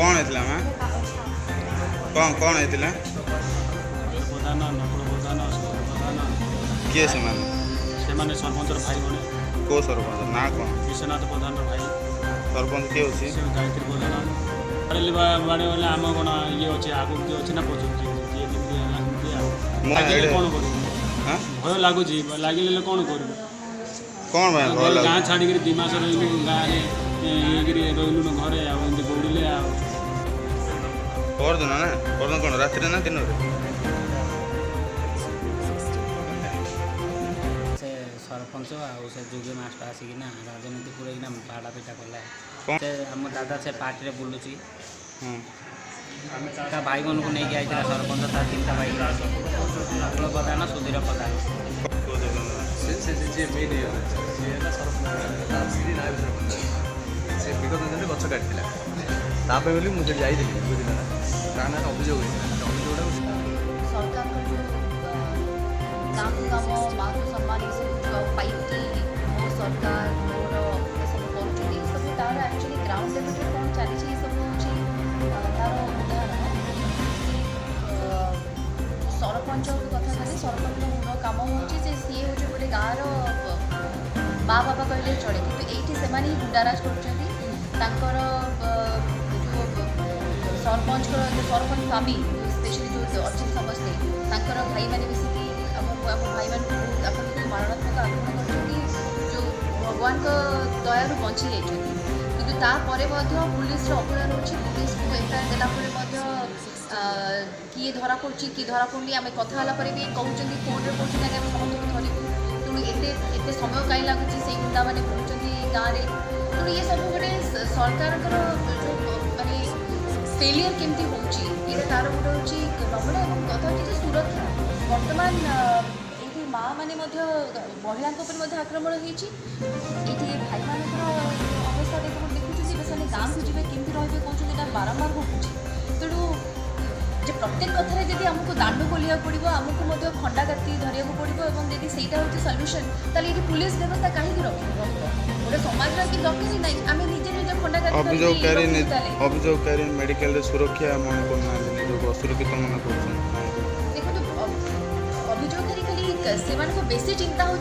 कौन है मैं कौन है किए से ସେମାନେ ସରପଞ୍ଚର ଭାଇ ଭଉଣୀ को सरपंच ना कौन ବିଶ୍ୱନାଥ ପ୍ରଧାନର ଭାଇ सरपंच किए ସେ ଗାୟତ୍ରୀ ପ୍ରଧାନ ବାଡ଼ି ବାଡ଼ି ବୋଲେ ଆମ କ'ଣ ଇଏ ଅଛି ଆଗକୁ କିଏ ଅଛି ନା ପଛକୁ କିଏ ଅଛି କିଏ କେମିତି ହେଲା କେମିତି ଆଉ ଲାଗିଲେ କ'ଣ କରିବୁ ଭୟ ଲାଗୁଛି ଲାଗିଲେ କ'ଣ କରିବୁ कौन भाई ଗାଁ ଛାଡ଼ିକିରି 2 ମାସ ରହିଲୁ ଗାଁରେ ଇଏକିରି ରହିଲୁନୁ ଘରେ ଆଉ ଏମିତି ଦୌଡ଼ିଲେ ଆଉ परदिन ना परदिन कौन रात ना दिन सरपंच आउ से जोगी मास्टर आसिकिना राजनीति पूरा बाड़ा पिटा कला से आम दादा से पार्टी रे बुलुची ता भाई मन को नहीं आई सरपंच तार 3टा भाई अखिल प्रधान सुधीर प्रधान से विगत दिन गछ काटिला तापे बोली मुझे जाइली बुझिला ना ना अभियोग अभियोगटा सरकार काम काम मान सम्मान ये सब पाइकी मो सरकार मोर सब करूँ सब तार एक्चुअली ग्राउंड लेवल पे कौन चली सब हूँ तार उदाहरण सरपंच कथा कहे सरपंच मूल कम हूँ सी हूँ गोटे गाँव माँ बापा कहले चले कि ये से गुंडाराज कर सरपंच सरपंच स्वामी स्पेशली जो अच्छे समस्ते भाई मैंने मिसिकी आम भाई मान मारणात्मक आक्रमण कर जो भगवान दया बची जाती कि पुलिस अवहेला रोचे पुलिस को एफआईआर देला किए धरा पड़ी किए धरा पड़नी आम कथा भी कहते फोन में कहते आगे समस्त धरबू तेणु एत समय कहीं लगुच से गुंडा मैंने बुलूँ गाँव में तेणु ये सब गोटे सरकार जो माने फेलियर केमती होची ये तार गोटे हूँ नमूना और कथा हूँ सुरक्षा बर्तमान ये माँ मैंने महिला आक्रमण होती भाई मान अवस्था देखुचे से गाँव को जी केमती रे कहते बारंबार घटुची तेणु जे प्रत्येक कथार जब आमको दांड खोलिया पड़ो आमको खंडा काटी धरिया पड़ो और जब से सल्यूशन ताले ये पुलिस व्यवस्था कहीं गोटे समाज कि दरकार ना आम निजे निजे खंडा अभियोगकारी मेडिकल सुरक्षा मन करना असुरक्षित मन कर देखो अभियोगकारी खाली से बेसी चिंता हो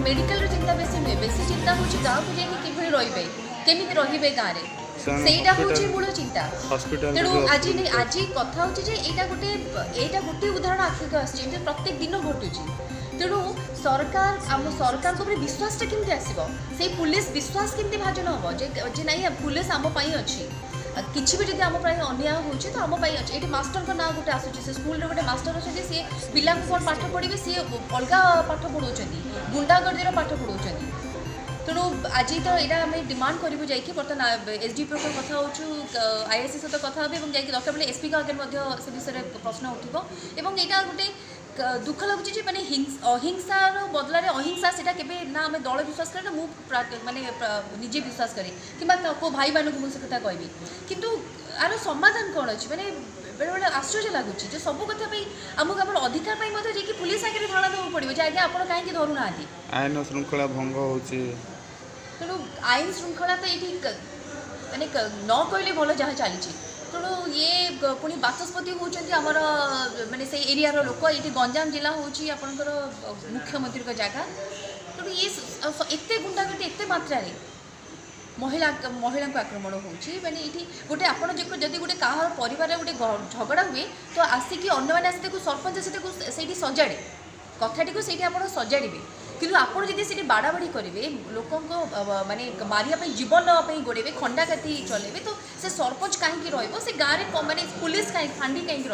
मेडिकल चिंता बेसी नुहे बेसी चिंता हो गाँव को जाकि रे केमी रे गाँव में सेटा हूँ मूल चिंता तेणु आज आज कथा हूँ गोटे उदाहरण आखिक आस प्रत्येक दिन घटुची तेणु सरकार आम सरकार को विश्वास केमती आसो से पुलिस विश्वास केमती भाजन हम जे ना पुलिस आम अच्छी किसी भी जब आम अन्याय हो तो आम अच्छे ये मास्टर ना गोटे आसूँ से स्कूल गोटे मास्टर अच्छे सी पिला कौन पाठ पढ़े सी अलग पाठ पढ़ाऊँ गुंडागर्दी पाठ पढ़ाऊँ तेणु आज तो यहाँ आम डिमांड करूँ जाकि बर्तमान एसडीपीओ कथा हो आईएससी सहित कथा हे और जाकि दरकार एसपी का आगे से विषय में प्रश्न उठो और यहाँ गोटे दुख लगुच माने अहिंसार बदलार अहिंसा से ना आम दल विश्वास करे ना मुझे माने निजे विश्वास करे कि को भाई मानक मुझे कथा कहबी किंतु आर समाधान कौन अच्छी माने बेले बेले आश्चर्य लगुच जो सब कथा आमको आम अधिकार जाकि पुलिस आगे धारणा देवाक पड़ो जे आगे आप कहीं धरूना आईन श्रृंखला भंग हो तेणु आईन श्रृंखला तो ये माने न कहले भल जहाँ चली तेणु ये पुणी बाचस्पति होती आमर माने से एरिया लोक ये गंजाम जिला हूँ आपंकर मुख्यमंत्री जगह तेणु ये एत गुंडागर्दी एत मात्रा महिला को आक्रमण होची माने ये गोटे आपड़ जब गोटे कह परिवार गोटे झगड़ा हुए तो आसिक अन्न मैंने आसी सरपंच से सजाड़े कथाटी को आप सजाड़े कि आपड़ जब बाड़ाबाड़ी करेंगे लोक माने मारिया जीवन नापी गोड़े खंडा काटी चलेबे तो से सरपंच कहीं से गाँव में माने पुलिस कहीं फांडी कहीं